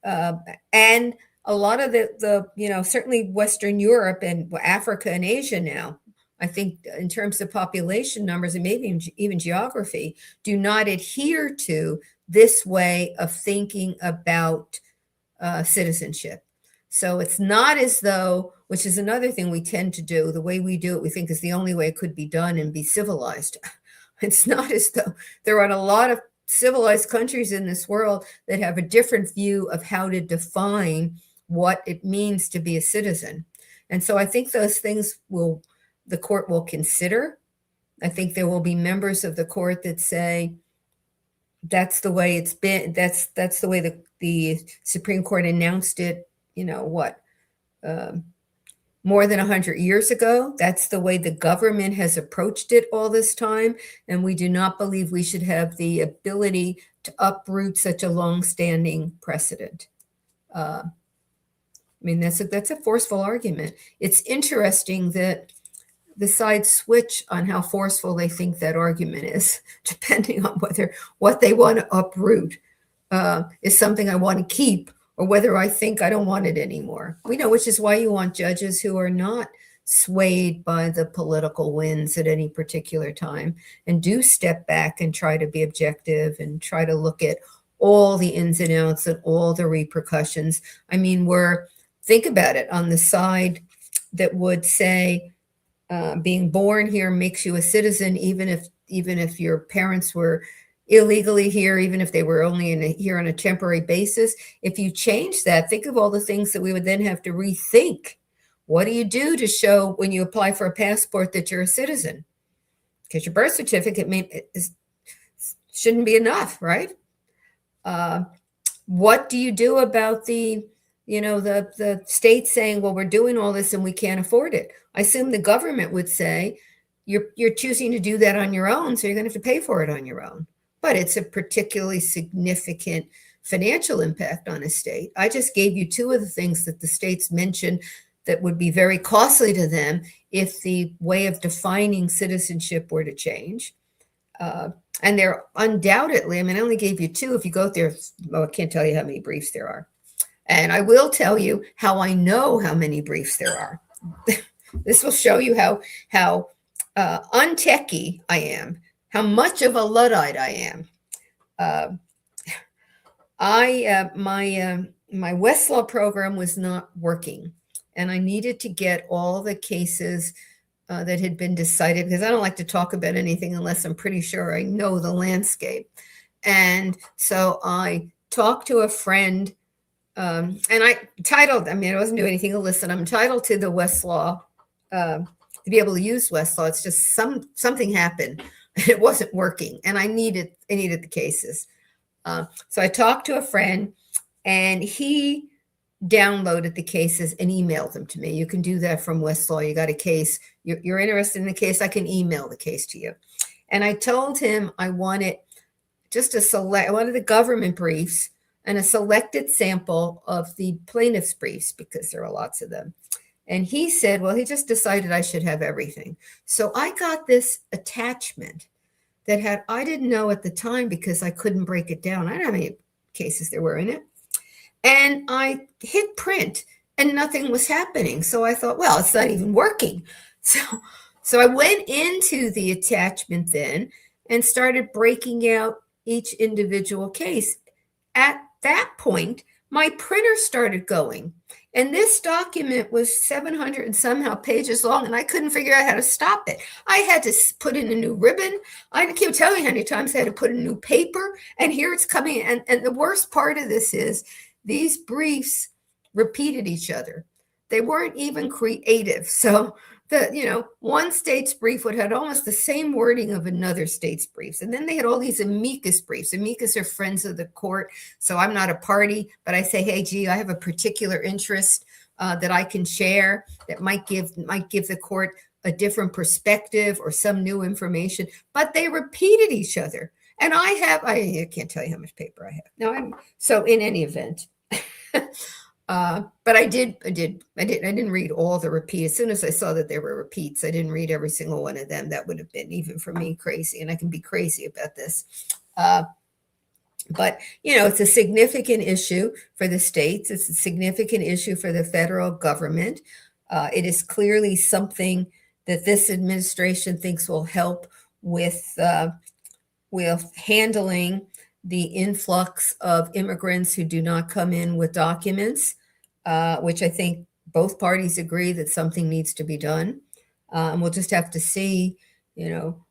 and a lot of the certainly Western Europe and Africa and Asia now, I think in terms of population numbers and maybe even geography, do not adhere to this way of thinking about citizenship. So it's not as though, which is another thing we tend to do, the way we do it, we think is the only way it could be done and be civilized. It's not as though there are a lot of civilized countries in this world that have a different view of how to define what it means to be a citizen. And so I think those things the court will consider. I think there will be members of the court that say that's the way it's been. That's the way the Supreme Court announced it, more than 100 years ago. That's the way the government has approached it all this time. And we do not believe we should have the ability to uproot such a long-standing precedent. That's a forceful argument. It's interesting that the sides switch on how forceful they think that argument is, depending on whether what they want to uproot is something I want to keep, or whether I think I don't want it anymore. Which is why you want judges who are not swayed by the political winds at any particular time, and do step back and try to be objective and try to look at all the ins and outs and all the repercussions. Think about it, on the side that would say being born here makes you a citizen, even if your parents were illegally here, even if they were only here on a temporary basis. If you change that, think of all the things that we would then have to rethink. What do you do to show when you apply for a passport that you're a citizen? Because your birth certificate shouldn't be enough, right? What do you do about the state saying, well, we're doing all this and we can't afford it? I assume the government would say, you're choosing to do that on your own, so you're going to have to pay for it on your own. But it's a particularly significant financial impact on a state. I just gave you two of the things that the states mentioned that would be very costly to them if the way of defining citizenship were to change. And there undoubtedly, I only gave you two. If you go there, I can't tell you how many briefs there are. And I will tell you how I know how many briefs there are. This will show you how untechy I am, how much of a Luddite I am. My Westlaw program was not working, and I needed to get all the cases that had been decided, because I don't like to talk about anything unless I'm pretty sure I know the landscape. And so I talked to a friend, and I wasn't doing anything to listen. I'm entitled to the Westlaw to be able to use Westlaw. It's just something happened. It wasn't working, and I needed the cases. So I talked to a friend, and he downloaded the cases and emailed them to me. You can do that from Westlaw. You got a case, you're interested in the case, I can email the case to you. And I told him I wanted I wanted the government briefs and a selected sample of the plaintiff's briefs, because there are lots of them. And he said, well, he just decided I should have everything. So I got this attachment that I didn't know at the time because I couldn't break it down. I don't know how many cases there were in it. And I hit print and nothing was happening. So I thought, well, it's not even working. So I went into the attachment then and started breaking out each individual case. At that point, my printer started going. And this document was 700 and somehow pages long, and I couldn't figure out how to stop it. I had to put in a new ribbon. I can't tell you how many times I had to put in a new paper, and here it's coming. And the worst part of this is these briefs repeated each other. They weren't even creative. So one state's brief would have almost the same wording of another state's briefs. And then they had all these amicus briefs. Amicus are friends of the court. So I'm not a party, but I say, hey, gee, I have a particular interest that I can share that might give the court a different perspective or some new information. But they repeated each other. And I can't tell you how much paper I have. So in any event, but I didn't read all the repeats. As soon as I saw that there were repeats, I didn't read every single one of them. That would have been, even for me, crazy. And I can be crazy about this. But, it's a significant issue for the states. It's a significant issue for the federal government. It is clearly something that this administration thinks will help with handling the influx of immigrants who do not come in with documents, which I think both parties agree that something needs to be done. And we'll just have to see,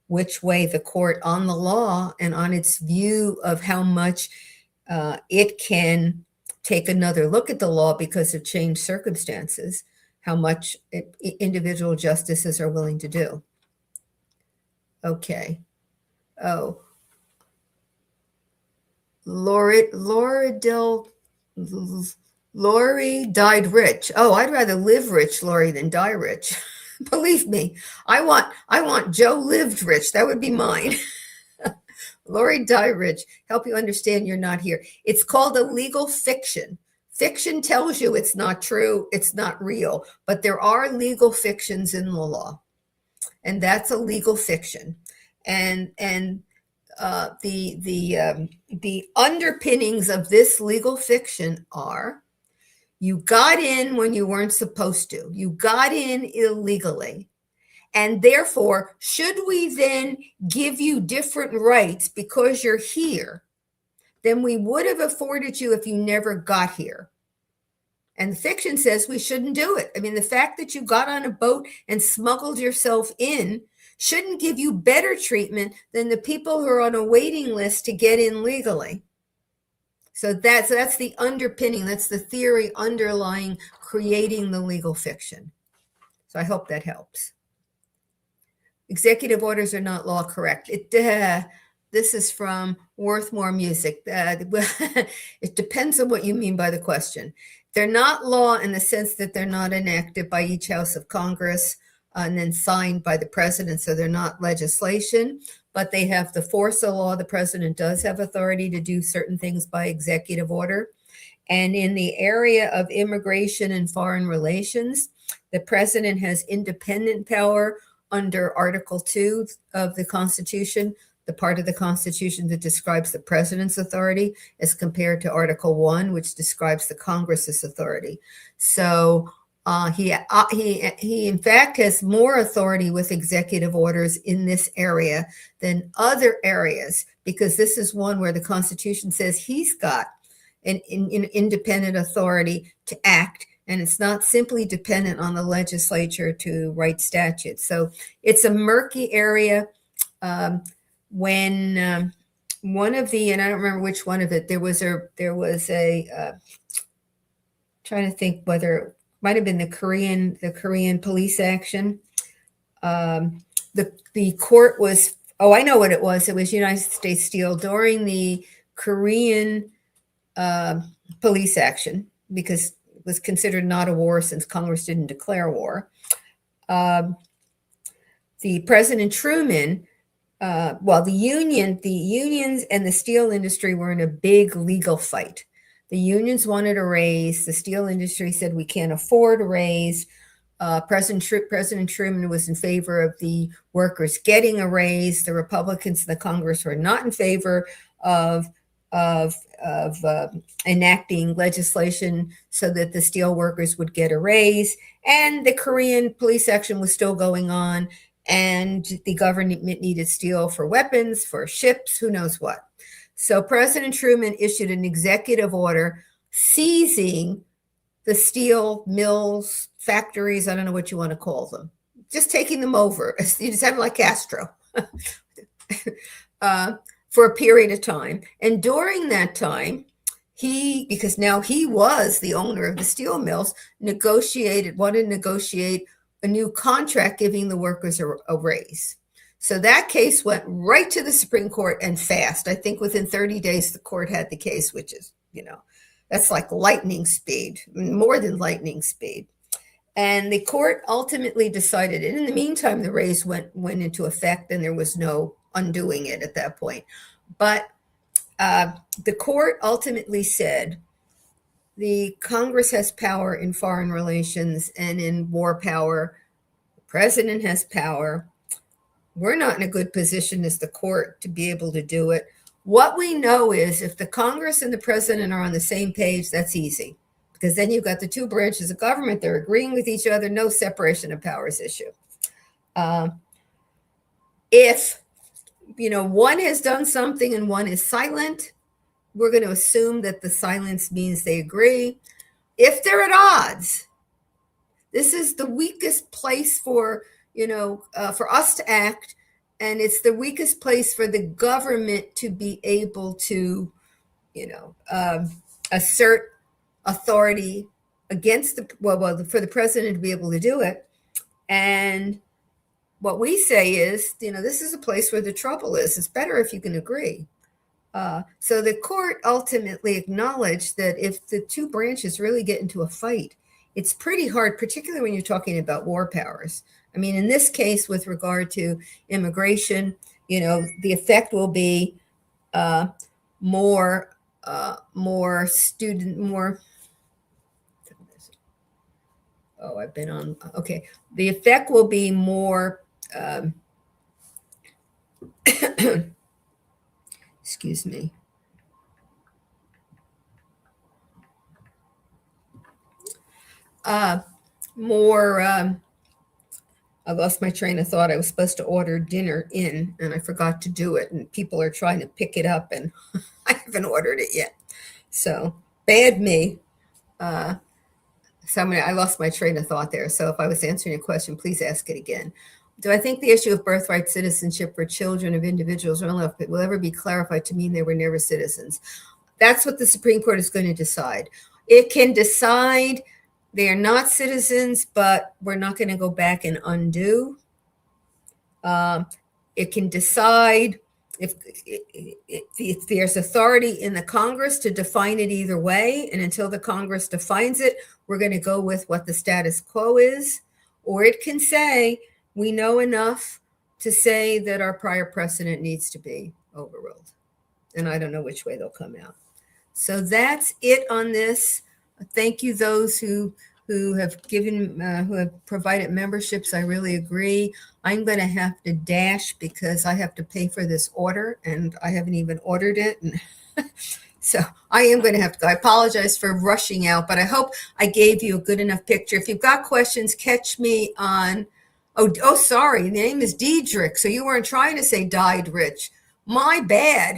which way the court on the law and on its view of how much it can take another look at the law because of changed circumstances, how much individual justices are willing to do. Okay. Oh, Lori died rich. Oh, I'd rather live rich, Lori, than die rich. Believe me, I want Joe lived rich. That would be mine. Lori died rich. Help you understand you're not here. It's called a legal fiction. Fiction tells you it's not true, it's not real, but there are legal fictions in the law, and that's a legal fiction. And the underpinnings of this legal fiction are: you got in when you weren't supposed to. You got in illegally. And therefore, should we then give you different rights because you're here than we would have afforded you if you never got here? And the fiction says we shouldn't do it. I mean, the fact that you got on a boat and smuggled yourself in shouldn't give you better treatment than the people who are on a waiting list to get in legally. So that's the underpinning. That's the theory underlying creating the legal fiction. So I hope that helps. Executive orders are not law, correct. This is from Worthmore Music. It depends on what you mean by the question. They're not law in the sense that they're not enacted by each house of Congress and then signed by the president, so they're not legislation, but they have the force of law. The president does have authority to do certain things by executive order. And in the area of immigration and foreign relations, the president has independent power under Article 2 of the Constitution, the part of the Constitution that describes the president's authority, as compared to Article 1, which describes the Congress's authority. So he in fact has more authority with executive orders in this area than other areas, because this is one where the Constitution says he's got an independent authority to act, and it's not simply dependent on the legislature to write statutes. So it's a murky area. When one of the, and I don't remember which one of it, there was a trying to think whether it might have been the Korean police action, The court was, oh, I know what it was. It was United States Steel during the Korean police action, because it was considered not a war since Congress didn't declare war. The President Truman, the unions and the steel industry were in a big legal fight. The unions wanted a raise. The steel industry said we can't afford a raise. President Truman was in favor of the workers getting a raise. The Republicans in the Congress were not in favor of enacting legislation so that the steel workers would get a raise. And the Korean police action was still going on, and the government needed steel for weapons, for ships, who knows what. So President Truman issued an executive order seizing the steel mills, factories, I don't know what you want to call them, just taking them over. You just have them like Castro for a period of time. And during that time, because now he was the owner of the steel mills, wanted to negotiate a new contract giving the workers a raise. So that case went right to the Supreme Court, and fast. I think within 30 days, the court had the case, which is, that's like lightning speed, more than lightning speed. And the court ultimately decided it. In the meantime, the raise went into effect, and there was no undoing it at that point. But the court ultimately said the Congress has power in foreign relations and in war power. The president has power. We're not in a good position as the court to be able to do it. What we know is if the Congress and the president are on the same page, that's easy, because then you've got the two branches of government. They're agreeing with each other, no separation of powers issue. If, one has done something and one is silent, we're going to assume that the silence means they agree. If they're at odds, this is the weakest place for us to act. And it's the weakest place for the government to be able to, assert authority against for the president to be able to do it. And what we say is, this is a place where the trouble is. It's better if you can agree. So the court ultimately acknowledged that if the two branches really get into a fight, it's pretty hard, particularly when you're talking about war powers. I mean, in this case, with regard to immigration, the effect will be more. Oh, I've been on. Okay, the effect will be more. Excuse me. I lost my train of thought. I was supposed to order dinner in, and I forgot to do it. And people are trying to pick it up, and I haven't ordered it yet. So bad me. I lost my train of thought there. So if I was answering a question, please ask it again. Do I think the issue of birthright citizenship for children of individuals will ever be clarified to mean they were never citizens? That's what the Supreme Court is going to decide. It can decide they are not citizens, but we're not going to go back and undo. It can decide if there's authority in the Congress to define it either way. And until the Congress defines it, we're going to go with what the status quo is. Or it can say, we know enough to say that our prior precedent needs to be overruled. And I don't know which way they'll come out. So that's it on this. Thank you, those who have provided memberships. I really agree. I'm going to have to dash because I have to pay for this order, and I haven't even ordered it. And so I am going to have to go. I apologize for rushing out, but I hope I gave you a good enough picture. If you've got questions, catch me on. Oh, sorry. The name is Diedrich. So you weren't trying to say died rich. My bad.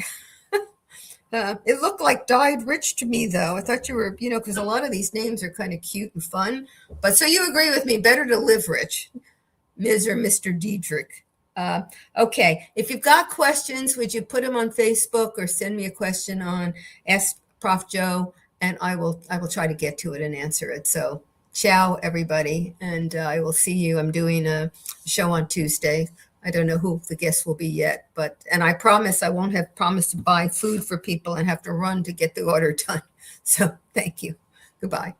It looked like died rich to me, though. I thought you were, because a lot of these names are kind of cute and fun. But so you agree with me, better to live rich, Ms. or Mr. Diedrich. Okay. If you've got questions, would you put them on Facebook or send me a question on Ask Prof Jo, and I will try to get to it and answer it. So Ciao, everybody. And I will see you. I'm doing a show on Tuesday. I don't know who the guests will be yet, and I promise I won't have promised to buy food for people and have to run to get the order done. So thank you. Goodbye.